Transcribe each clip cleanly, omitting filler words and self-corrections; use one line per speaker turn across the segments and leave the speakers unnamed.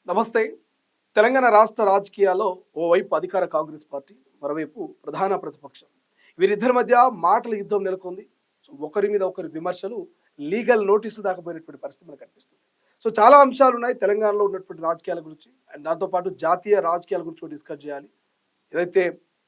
నమస్తే. తెలంగాణ రాష్ట్ర రాజకీయాల్లో ఓవైపు అధికార కాంగ్రెస్ పార్టీ, మరోవైపు ప్రధాన ప్రతిపక్షం. వీరిద్దరి మధ్య మాటల యుద్ధం నెలకొంది. సో, ఒకరి మీద ఒకరి విమర్శలు, లీగల్ నోటీసులు దాకా పోయినటువంటి పరిస్థితి మనకు కనిపిస్తుంది. సో, చాలా అంశాలున్నాయి తెలంగాణలో ఉన్నటువంటి రాజకీయాల గురించి. అండ్ దాంతో పాటు జాతీయ రాజకీయాల గురించి కూడా డిస్కస్ చేయాలి. ఏదైతే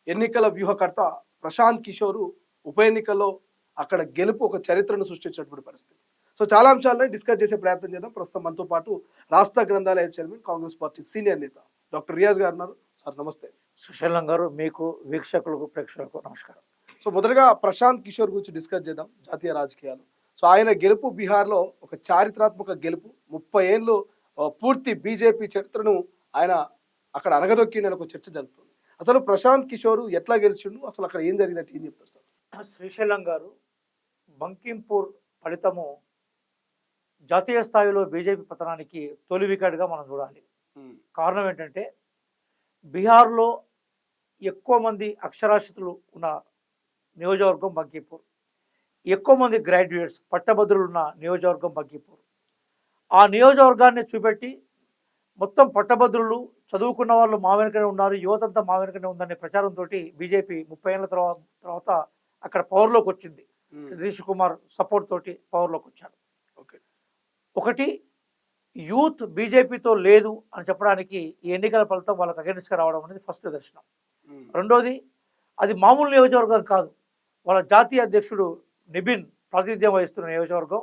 ఎన్నికల వ్యూహకర్త ప్రశాంత్ కిషోర్ ఉప ఎన్నికల్లో అక్కడ గెలుపు ఒక చరిత్రను సృష్టించినటువంటి పరిస్థితి. సో చాలా అంశాలను డిస్కస్ చేసే ప్రయత్నం చేద్దాం. ప్రస్తుతం మనతో పాటు రాష్ట్ర గ్రంథాలయ చైర్మన్, కాంగ్రెస్ పార్టీ సీనియర్ నేత డాక్టర్ రియాజ్ గారు ఉన్నారు. సార్ నమస్తే.
సుశీలం గారు, మీకు వీక్షకులకు ప్రేక్షకులకు నమస్కారం.
సో మొదటగా ప్రశాంత్ కిషోర్ గురించి డిస్కస్ చేద్దాం, జాతీయ రాజకీయాలు. సో ఆయన గెలుపు బీహార్లో ఒక చారిత్రాత్మక గెలుపు. 30 ఏళ్ళు పూర్తి బీజేపీ చరిత్రను ఆయన అక్కడ అరగదొక్కిండని ఒక చర్చ జరుగుతుంది. అసలు ప్రశాంత్ కిషోర్ ఎట్లా గెలిచిండు, అసలు అక్కడ ఏం జరిగిందంటే ఏం చెప్తారు సార్?
శ్రీశైలం గారు, బంకింపూర్ ఫలితము జాతీయ స్థాయిలో బీజేపీ పతనానికి తొలి వికెట్గా మనం చూడాలి. కారణం ఏంటంటే బీహార్లో ఎక్కువ మంది అక్షరాస్యతలు ఉన్న నియోజకవర్గం బంకిపూర్, ఎక్కువ మంది గ్రాడ్యుయేట్స్ పట్టభద్రులు ఉన్న నియోజకవర్గం బంకిపూర్. ఆ నియోజకవర్గాన్ని చూపెట్టి మొత్తం పట్టభద్రులు, చదువుకున్న వాళ్ళు మా వెనుకనే ఉన్నారు, యువతంతా మా వెనుకనే ఉందనే ప్రచారంతో బీజేపీ 30 ఏళ్ళ తర్వాత అక్కడ పవర్లోకి వచ్చింది. నితీష్ కుమార్ సపోర్ట్ తోటి పవర్లోకి వచ్చారు. ఒకటి, యూత్ బీజేపీతో లేదు అని చెప్పడానికి ఈ ఎన్నికల ఫలితం వాళ్ళకి అగెనిస్ట్గా రావడం అనేది ఫస్ట్ దర్శనం. రెండోది, అది మామూలు నియోజకవర్గం కాదు, వాళ్ళ జాతీయ అధ్యక్షుడు నిబిన్ ప్రాతినిధ్యం వహిస్తున్న నియోజకవర్గం.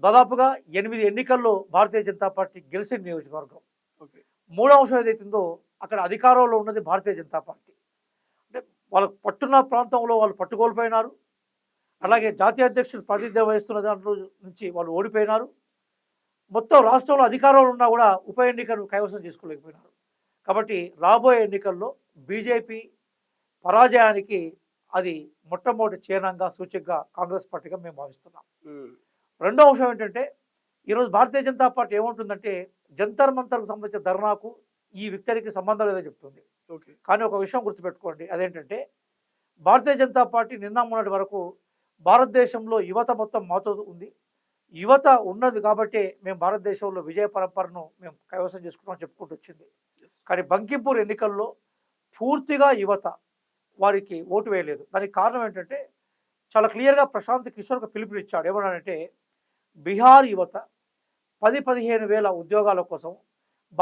దాదాపుగా 8 ఎన్నికల్లో భారతీయ జనతా పార్టీ గెలిచిన నియోజకవర్గం. మూడో అంశం ఏదైతుందో, అక్కడ అధికారంలో ఉన్నది భారతీయ జనతా పార్టీ. అంటే వాళ్ళకు పట్టున్న ప్రాంతంలో వాళ్ళు పట్టుకోల్పోయినారు. అలాగే జాతీయ అధ్యక్షుడు ప్రాతినిధ్యం వహిస్తున్న దాంట్లో నుంచి వాళ్ళు ఓడిపోయినారు. మొత్తం రాష్ట్రంలో అధికారంలో ఉన్నా కూడా ఉప ఎన్నికను కైవసం చేసుకోలేకపోయినారు. కాబట్టి రాబోయే ఎన్నికల్లో బీజేపీ పరాజయానికి అది మొట్టమొదటి చిహ్నంగా, సూచికగా కాంగ్రెస్ పార్టీగా మేము భావిస్తున్నాం. రెండో అంశం ఏంటంటే, ఈరోజు భారతీయ జనతా పార్టీ ఏమంటుందంటే, జంతర్ మంతర్కు సంబంధించిన ధర్నాకు ఈ విక్టరీకి సంబంధం లేదని చెప్తుంది. కానీ ఒక విషయం గుర్తుపెట్టుకోండి, అదేంటంటే భారతీయ జనతా పార్టీ నిన్న మొన్నటి వరకు భారతదేశంలో యువత మొత్తం మాతో ఉంది, యువత ఉన్నది కాబట్టి మేము భారతదేశంలో విజయ పరంపరను మేము కైవసం చేసుకున్నామని చెప్పుకుంటూ వచ్చింది. కానీ బంకింపూర్ ఎన్నికల్లో పూర్తిగా యువత వారికి ఓటు వేయలేదు. దానికి కారణం ఏంటంటే, చాలా క్లియర్గా ప్రశాంత్ కిషోర్కి పిలుపునిచ్చాడు. ఏమన్నాడంటే, బీహార్ యువత 10-15 వేల ఉద్యోగాల కోసం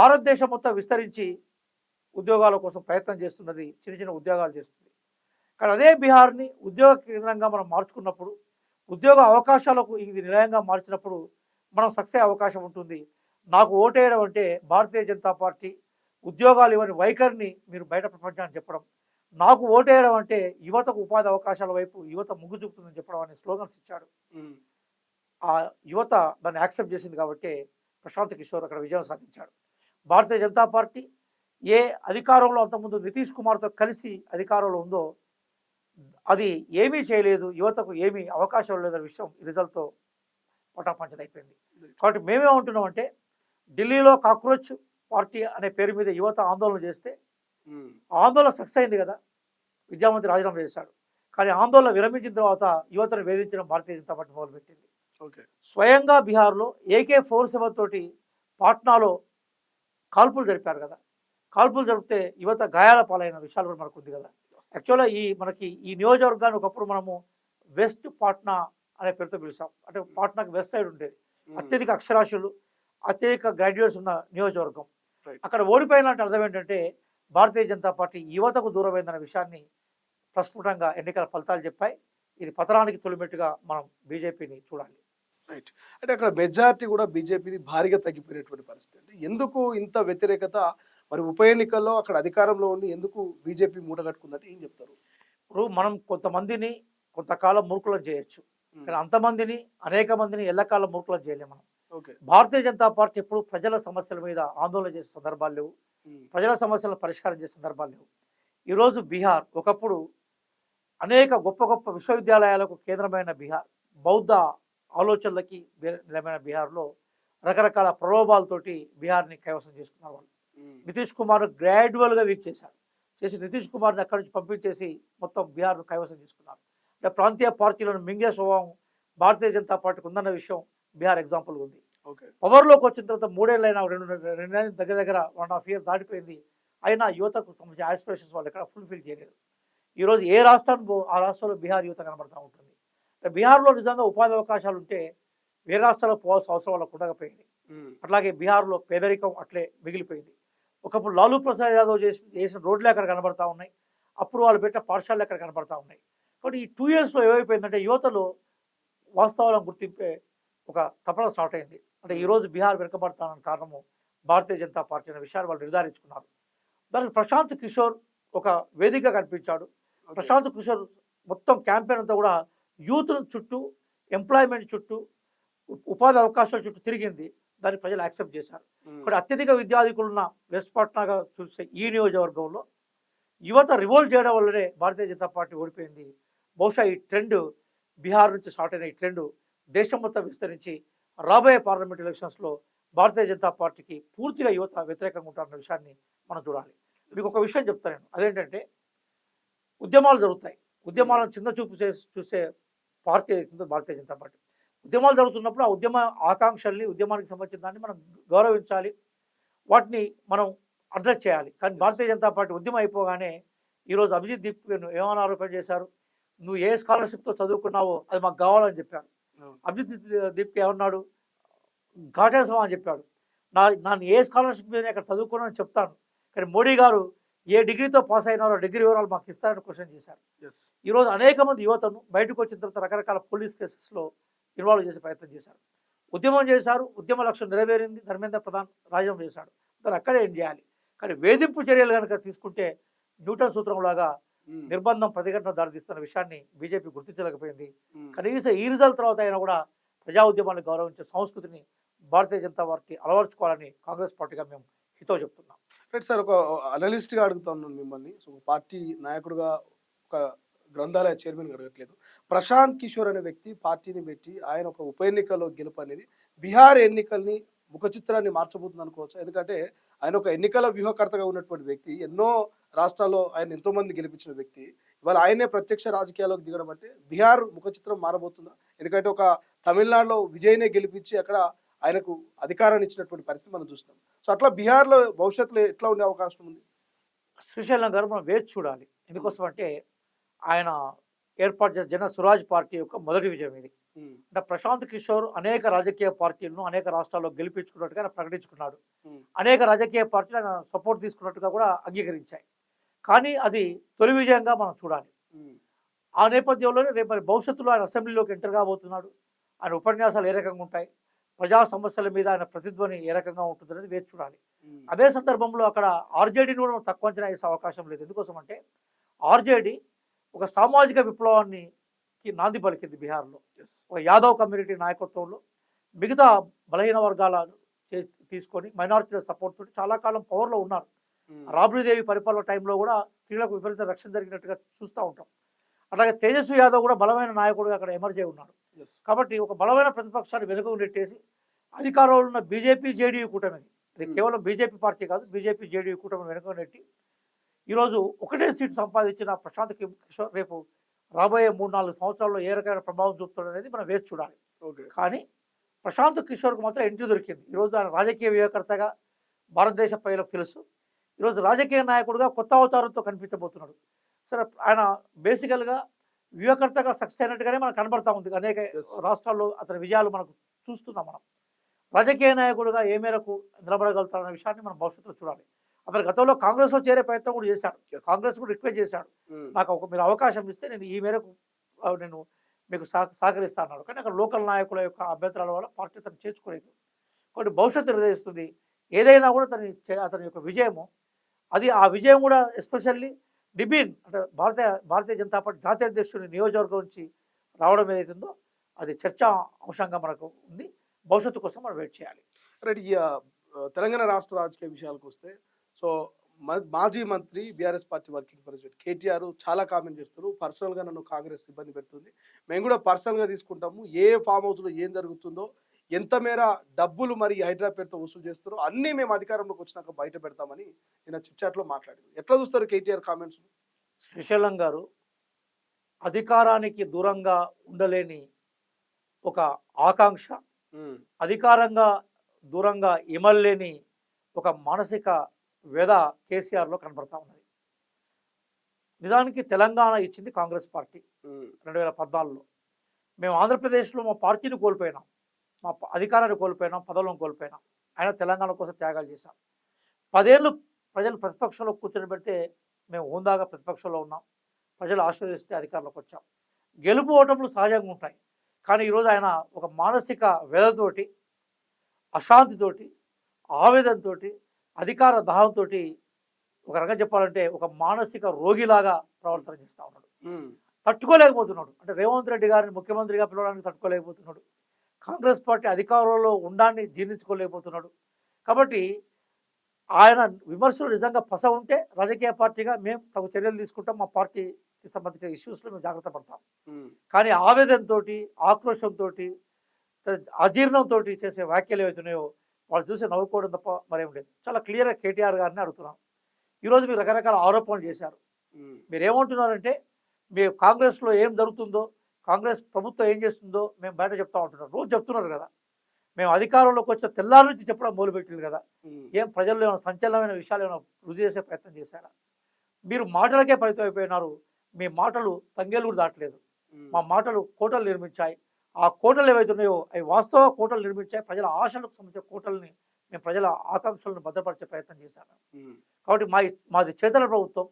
భారతదేశం మొత్తం విస్తరించి ఉద్యోగాల కోసం ప్రయత్నం చేస్తున్నది, చిన్న చిన్న ఉద్యోగాలు చేస్తుంది. కానీ అదే బీహార్ని ఉద్యోగ కేంద్రంగా మనం మార్చుకున్నప్పుడు, ఉద్యోగ అవకాశాలకు ఇది నిలయంగా మార్చినప్పుడు మనం సక్సెస్ అవకాశం ఉంటుంది. నాకు ఓటేయడం అంటే భారతీయ జనతా పార్టీ ఉద్యోగాలు ఇవ్వని వైఖరిని మీరు బయట ప్రపంచాన్ని చెప్పడం, నాకు ఓటేయడం అంటే యువతకు ఉపాధి అవకాశాల వైపు యువత ముగ్గు చూపుతుందని చెప్పడం అనే స్లోగన్స్ ఇచ్చాడు. ఆ యువత దాన్ని యాక్సెప్ట్ చేసింది కాబట్టి ప్రశాంత్ కిషోర్ అక్కడ విజయం సాధించాడు. భారతీయ జనతా పార్టీ ఏ అధికారంలో అంతకుముందు నితీష్ కుమార్తో కలిసి అధికారంలో ఉందో అది ఏమీ చేయలేదు, యువతకు ఏమీ అవకాశం లేదనే విషయం ఈ రిజల్ట్తో పటాపంచలైపోయింది. కాబట్టి మేమేమంటున్నామంటే, ఢిల్లీలో కాక్రోచ్ పార్టీ అనే పేరు మీద యువత ఆందోళన చేస్తే ఆందోళన సక్సెస్ అయింది కదా, విద్యామంత్రి రాజీనామా చేశాడు. కానీ ఆందోళన విరమించిన తర్వాత యువతను వేధించడం భారతీయ జనతా పార్టీ మొదలుపెట్టింది. స్వయంగా బీహార్లో AK-47 తోటి పాట్నాలో కాల్పులు జరిపారు కదా, కాల్పులు జరిపితే యువత గాయాల పాలైన విషయాలు కూడా మనకు ఉంది కదా. యాక్చువల్గా మనకి ఈ నియోజకవర్గాన్ని ఒకప్పుడు మనము వెస్ట్ పాట్నా అనే పేరుతో పిలిచాం. అంటే పాట్నాకి వెస్ట్ సైడ్ ఉండేది, అత్యధిక అక్షరాస్యులు, అత్యధిక గ్రాడ్యుయేట్స్ ఉన్న నియోజకవర్గం. అక్కడ ఓడిపోయినట్టు అర్థం ఏంటంటే, భారతీయ జనతా పార్టీ యువతకు దూరమైందన్న విషయాన్ని ప్రస్ఫుటంగా ఎన్నికల ఫలితాలు చెప్పాయి. ఇది పతనానికి తొలిమెట్టుగా మనం బీజేపీని చూడాలి.
రైట్. అంటే అక్కడ మెజారిటీ కూడా బీజేపీది భారీగా తగ్గిపోయినటువంటి పరిస్థితి. అంటే ఎందుకు ఇంత వ్యతిరేకత? మరి ఉప ఎన్నికల్లో అక్కడ అధికారంలో ఉండి ఎందుకు బీజేపీ మూట కట్టుకుందంటే ఏం చెప్తారు?
ఇప్పుడు మనం కొంతమందిని కొంతకాలం మూర్ఖులను చేయొచ్చు, కానీ అంతమందిని, అనేక మందిని ఎల్లకాలం మూర్ఖులను చేయలేము మనం. భారతీయ జనతా పార్టీ ఎప్పుడు ప్రజల సమస్యల మీద ఆందోళన చేసే సందర్భాలు లేవు, ప్రజల సమస్యలను పరిష్కారం చేసే సందర్భాలు లేవు. ఈరోజు బీహార్ ఒకప్పుడు అనేక గొప్ప గొప్ప విశ్వవిద్యాలయాలకు కేంద్రమైన బీహార్, బౌద్ధ ఆలోచనలకి నిలమైన బీహార్లో రకరకాల ప్రలోభాలతోటి బీహార్ని కైవసం చేసుకున్నారు వాళ్ళు. నితీష్ కుమార్ గ్రాడ్యువల్గా వీక్ చేసి నితీష్ కుమార్ని అక్కడి నుంచి పంపించేసి మొత్తం బీహార్ను కైవసం చేసుకున్నారు. అంటే ప్రాంతీయ పార్టీలను మింగే స్వభావం భారతీయ జనతా పార్టీకి ఉందన్న విషయం బీహార్ ఎగ్జాంపుల్ ఉంది.
ఓకే.
పవర్లోకి వచ్చిన తర్వాత 3 ఏళ్ళైనా 2 దగ్గర దగ్గర 1.5 ఇయర్ దాటిపోయింది. అయినా యువతకు సంబంధించిన యాస్పిరేషన్స్ వాళ్ళు ఎక్కడ ఫుల్‌ఫిల్ చేయలేదు. ఈరోజు ఏ రాష్ట్రానికి ఆ రాష్ట్రంలో బీహార్ యువత కనబడతా ఉంటుంది. బీహార్‌లో నిజంగా ఉపాధి అవకాశాలు ఉంటే వేరే రాష్ట్రాలకు పోవాల్సిన అవసరం వాళ్ళకు ఉండకపోయింది.
హ్మ్.
అట్లాగే బీహార్‌లో పేదరికం అట్లే మిగిలిపోయింది. ఒకప్పుడు లాలూ ప్రసాద్ యాదవ్ చేసిన రోడ్లే అక్కడ కనబడతా ఉన్నాయి. అప్పుడు వాళ్ళు పెట్టిన పాఠశాలలు అక్కడ కనబడతా ఉన్నాయి. కాబట్టి ఈ 2 ఇయర్స్‌లో ఏమైపోయిందంటే యువతలో వాస్తవాలను గుర్తింపే ఒక తపన స్టార్ట్ అయింది. అంటే
హ్మ్.
ఈరోజు బీహార్ వెనుకబడతానికి కారణము భారతీయ జనతా పార్టీ అనే విషయాన్ని వాళ్ళు నిర్ధారించుకున్నారు. దానికి ప్రశాంత్ కిషోర్ ఒక వేదికగా కనిపించాడు.
ఓకే.
ప్రశాంత్ కిషోర్ మొత్తం క్యాంపెయిన్ అంతా కూడా యూత్ చుట్టూ, ఎంప్లాయ్‌మెంట్ చుట్టూ, ఉపాధి అవకాశాల చుట్టూ తిరిగింది. దాన్ని ప్రజలు యాక్సెప్ట్ చేశారు.
హ్మ్.
ఇక్కడ అత్యధిక విద్యాధికులున్న వెస్ట్ పట్నాగా చూసే ఈ నియోజకవర్గంలో యువత రివోల్ట్ చేయడం వల్లనే భారతీయ జనతా పార్టీ ఓడిపోయింది. బహుశా ఈ ట్రెండ్ బీహార్ నుంచి స్టార్ట్ అయిన ఈ ట్రెండ్ దేశం మొత్తం విస్తరించి రాబోయే పార్లమెంట్ ఎలక్షన్స్‌లో భారతీయ జనతా పార్టీకి పూర్తిగా యువత వ్యతిరేకంగా ఉంటారన్న విషయాన్ని మనం చూడాలి. మీకు ఒక విషయం చెప్తా నేను. అదేంటంటే ఉద్యమాలు జరుగుతాయి. ఉద్యమాలను చిన్న చూపు చూసే పార్టీ ఏదైతుందో భారతీయ జనతా పార్టీ. ఉద్యమాలు జరుగుతున్నప్పుడు ఆ ఉద్యమ ఆకాంక్షల్ని, ఉద్యమానికి సంబంధించిన దాన్ని మనం గౌరవించాలి. వాటిని మనం అడ్రెస్ చేయాలి. కానీ
యెస్.
భారతీయ జనతా పార్టీ ఉద్యమం అయిపోగానే ఈరోజు అభిజిత్ దీప్‌ను ఏమని ఆరోపణ చేశారు? "నువ్వు ఏ స్కాలర్‌షిప్‌తో చదువుకున్నావో అది మాకు కావాలని" చెప్పారు.
అవును.
అభిజిత్ దీప్‌కి ఏమన్నాడు? ఘాటేశ్వరం అని చెప్పాడు. నన్ను ఏ స్కాలర్‌షిప్ మీద అక్కడ చదువుకున్నానని చెప్తాను. కానీ మోడీ గారు ఏ డిగ్రీతో పాస్ అయినారో డిగ్రీ వివరాలు మాకు ఇస్తారని క్వెషన్ చేశారు.
యెస్.
ఈరోజు అనేక మంది యువతను బయటకు వచ్చిన తర్వాత రకరకాల పోలీస్ కేసెస్‌లో ఇన్వాల్వ్ చేసే ప్రయత్నం చేశారు. ఉద్యమం చేశారు. ఉద్యమ లక్ష్యం నెరవేరింది. ధర్మేంద్ర ప్రధాన్ రాజీనామా చేశాడు. మరి అక్కడే ఏం చేయాలి? కానీ వేధింపు చర్యలు గనుక తీసుకుంటే న్యూటన్ సూత్రంలాగా
హ్మ్.
నిర్బంధం ప్రతిఘటన దారితీస్తున్న విషయాన్ని బీజేపీ గుర్తించలేకపోయింది.
హ్మ్.
కనీసం ఈ రిజల్ట్ తర్వాత అయినా కూడా ప్రజా ఉద్యమాన్ని గౌరవించే సంస్కృతిని భారతీయ జనతా పార్టీ అలవర్చుకోవాలని కాంగ్రెస్ పార్టీగా మేము హితవు చెప్తున్నాం.
Right sir. ఒక అనలిస్ట్‌గా అడుగుతున్నాను మిమ్మల్ని. సో, పార్టీ నాయకుడిగా, ఒక గ్రంథాలయ చైర్మన్‌గా అడగట్లేదు. ప్రశాంత్ కిషోర్ అనే వ్యక్తి పార్టీని పెట్టి ఆయన ఒక ఉప ఎన్నికల్లో గెలుపు అనేది బీహార్ ఎన్నికల్ని ముఖ చిత్రాన్ని మార్చబోతుంది అనుకోవచ్చా? ఎందుకంటే ఆయన ఒక ఎన్నికల వ్యూహకర్తగా ఉన్నటువంటి వ్యక్తి. ఎన్నో రాష్ట్రాల్లో ఆయన ఎంతో మందిని గెలిపించిన వ్యక్తి. ఇవాళ ఆయనే ప్రత్యక్ష రాజకీయాల్లోకి దిగడం అంటే బీహార్ ముఖ చిత్రం మారబోతుందా? ఎందుకంటే ఒక తమిళనాడులో విజయ్‌నే గెలిపించి అక్కడ ఆయనకు అధికారాన్ని ఇచ్చినటువంటి పరిస్థితి మనం చూసినాం. సో, అట్లా బీహార్‌లో భవిష్యత్తులో ఎట్లా ఉండే అవకాశం ఉంది?
శ్రీశైలం గారు మనం వేచి చూడాలి.
హ్మ్.
ఎందుకోసం అంటే ఆయన ఏర్పాటు చేసిన జన సురాజ్ పార్టీ యొక్క మొదటి విజయం ఇది.
హ్మ్.
అంటే ప్రశాంత్ కిషోర్ అనేక రాజకీయ పార్టీలను అనేక రాష్ట్రాల్లో గెలిపించుకున్నట్టుగా ఆయన ప్రకటించుకున్నాడు.
హ్మ్.
అనేక రాజకీయ పార్టీలు ఆయన సపోర్ట్ తీసుకున్నట్టుగా కూడా అంగీకరించాయి. కానీ అది తొలి విజయంగా మనం చూడాలి.
హ్మ్.
ఆ నేపథ్యంలోనే రేపు మరి భవిష్యత్తులో ఆయన అసెంబ్లీలోకి ఎంటర్ కాబోతున్నాడు. ఆయన ఉపన్యాసాలు ఏ రకంగా ఉంటాయి? ప్రజా సమస్యల మీద ఆయన ప్రతిధ్వని ఏ రకంగా ఉంటుందనేది వేచి చూడాలి.
హ్మ్.
అదే సందర్భంలో అక్కడ ఆర్జేడీని కూడా మనం తక్కువ అంచనా వేసే అవకాశం లేదు. ఎందుకోసం అంటే ఆర్జేడీ ఒక సామాజిక విప్లవానికి నాంది పలికింది బీహార్‌లో.
యెస్.
ఒక యాదవ్ కమ్యూనిటీ నాయకత్వంలో మిగతా బలహీన వర్గాలను తీసుకొని మైనారిటీల సపోర్ట్ తోటి చాలా కాలం పవర్‌లో ఉన్నారు.
హ్మ్.
రాబ్రీదేవి పరిపాలన టైంలో కూడా స్త్రీలకు విపరీత రక్షణ జరిగినట్టుగా చూస్తూ ఉంటాం. అట్లాగే తేజస్వి యాదవ్ కూడా బలమైన నాయకుడుగా అక్కడ ఎమర్జ్ అయి ఉన్నాడు.
యెస్.
కాబట్టి ఒక బలమైన ప్రతిపక్షాన్ని వెనుకకు నెట్టేసి అధికారంలో ఉన్న బీజేపీ, జేడీయూ కూటమిది. ఇది
హ్మ్.
కేవలం బీజేపీ పార్టీ కాదు. బీజేపీ, జేడీయూ కూటమిని వెనుకకు నెట్టి ఈరోజు ఒకటే సీటు సంపాదించిన ప్రశాంత్ కిషోర్ రేపు రాబోయే 3, 4 సంవత్సరాల్లో ఏ రకమైన ప్రభావం చూపుతాడనేది మనం వేచి చూడాలి.
ఓకే.
కానీ ప్రశాంత్ కిషోర్‌కు మాత్రం ఎంట్రీ దొరికింది. ఈరోజు ఆయన రాజకీయ వ్యూహకర్తగా భారతదేశ ప్రజలకు తెలుసు. ఈరోజు రాజకీయ నాయకుడిగా కొత్త అవతారంతో కనిపించబోతున్నాడు. సరే ఆయన బేసికల్‌గా వ్యూహకర్తగా సక్సెస్ అయినట్టుగానే మనకు కనబడతా ఉంది. అనేక
యెస్.
రాష్ట్రాల్లో అతని విజయాలు మనకు చూస్తున్నాం మనం. రాజకీయ నాయకుడిగా ఏ మేరకు నిలబడగలుగుతాడన్న విషయాన్ని మనం భవిష్యత్తులో చూడాలి. అతను గతంలో కాంగ్రెస్‌లో చేరే ప్రయత్నం కూడా చేశాడు.
యెస్.
కాంగ్రెస్ కూడా రిక్వెస్ట్ చేశాడు.
హ్మ్.
నాకు మీరు అవకాశం ఇస్తే నేను ఈ మేరకు నేను మీకు సహకరిస్తా అన్నాడు. కానీ అక్కడ లోకల్ నాయకుల యొక్క అభ్యంతరాల వల్ల పార్టీ అతను చేర్చుకోలేదు. కాబట్టి భవిష్యత్తు నిర్ణయిస్తుంది. ఏదైనా కూడా అతని యొక్క విజయము అది ఆ విజయం కూడా ఎస్పెషల్లీ డిబిన్ అంటే భారతీయ జనతా పార్టీ జాతీయ అధ్యక్షుడి నియోజకవర్గం నుంచి రావడం ఏదైతుందో అది చర్చా అంశంగా మనకు ఉంది. భవిష్యత్తు కోసం మనం వెయిట్ చేయాలి.
రైట్. ఈ తెలంగాణ రాష్ట్ర రాజకీయ విషయాలకొస్తే సో, మాజీ మంత్రి BRS party working president KTR చాలా కామెంట్ చేస్తారు. పర్సనల్‌గా నన్ను కాంగ్రెస్ ఇబ్బంది పెడుతుంది. మేము కూడా పర్సనల్‌గా తీసుకుంటాము. ఏ ఫార్మ్ హౌస్‌లో ఏం జరుగుతుందో, ఎంత మేర డబ్బులు మరి హైడ్రా పేరుతో వసూలు చేస్తారో అన్నీ మేము అధికారంలోకి వచ్చినాక బయట పెడతామని నిన్న చిట్ చాట్‌లో మాట్లాడారు. ఎట్లా చూస్తారు కేటీఆర్ కామెంట్స్‌ని?
శ్రీశైలం గారు అధికారానికి దూరంగా ఉండలేని ఒక ఆకాంక్ష,
ఉమ్,
అధికారంగా దూరంగా ఇమల్లేని ఒక మానసిక వ్యధ కేసీఆర్లో కనబడతా ఉన్నది. నిజానికి తెలంగాణ ఇచ్చింది కాంగ్రెస్ పార్టీ
ఉమ్,
2014లో. మేము ఆంధ్రప్రదేశ్లో మా పార్టీని కోల్పోయినాం, మా అధికారాన్ని కోల్పోయినాం, పదవులను కోల్పోయినాం. అయినా తెలంగాణ కోసం త్యాగాలు చేశాం. 10 ఏళ్ళు ప్రజలు ప్రతిపక్షంలో కూర్చొని పెడితే మేము హోందాగా ప్రతిపక్షంలో ఉన్నాం. ప్రజలు ఆశీర్వదిస్తే అధికారంలోకి వచ్చాం. గెలుపు ఓటములు సహజంగా ఉంటాయి. కానీ ఈరోజు ఆయన ఒక మానసిక వ్యధతోటి, అశాంతితోటి, ఆవేదనతోటి, అధికార దాహంతో, ఒక రకంగా చెప్పాలంటే ఒక మానసిక రోగిలాగా ప్రవర్తన చేస్తూ ఉన్నాడు.
ఉమ్,
తట్టుకోలేకపోతున్నాడు. అంటే రేవంత్ రెడ్డి గారిని ముఖ్యమంత్రిగా పిలవడానికి తట్టుకోలేకపోతున్నాడు. కాంగ్రెస్ పార్టీ అధికారంలో ఉండాన్ని జీర్ణించుకోలేకపోతున్నాడు. కాబట్టి ఆయన విమర్శలు నిజంగా పస ఉంటే రాజకీయ పార్టీగా మేము తగు చర్యలు తీసుకుంటాం. మా పార్టీకి సంబంధించిన ఇష్యూస్లో మేము జాగ్రత్త పడతాం.
ఉమ్,
కానీ ఆవేదనతో, ఆక్రోషంతో, అజీర్ణంతో చేసే వ్యాఖ్యలు ఏవైతున్నాయో వాళ్ళు చూసి నవ్వుకోవడం తప్ప మరేం లేదు. చాలా క్లియర్గా కేటీఆర్ గారిని అడుగుతున్నాం. ఈరోజు మీరు రకరకాల ఆరోపణలు చేశారు.
ఉమ్,
మీరు ఏమంటున్నారంటే మీ కాంగ్రెస్లో ఏం జరుగుతుందో, కాంగ్రెస్ ప్రభుత్వం ఏం చేస్తుందో మేము బయట చెప్తా ఉంటున్నారు. రోజు చెప్తున్నారు కదా. మేము అధికారంలోకి వచ్చే తెల్లారి నుంచి చెప్పడం మొదలుపెట్టింది కదా.
ఉమ్,
ఏం ప్రజల్లో ఏమైనా సంచలనమైన విషయాలు ఏమైనా రుజువు చేసే ప్రయత్నం చేశారా? మీరు మాటలకే పరిమితం అయిపోయినారు. మీ మాటలు తంగేలు కూడా దాటలేదు.
ఉమ్,
మా మాటలు కోటలు నిర్మించాయి. ఆ కోటలు ఏవైతున్నాయో అవి వాస్తవ కోటలు నిర్మించాయి. ప్రజల ఆశలకు సంబంధించిన కోటల్ని, మేము ప్రజల ఆకాంక్షలను భద్రపరిచే ప్రయత్నం చేశాను.
ఉమ్,
కాబట్టి మాది చేతల ప్రభుత్వం,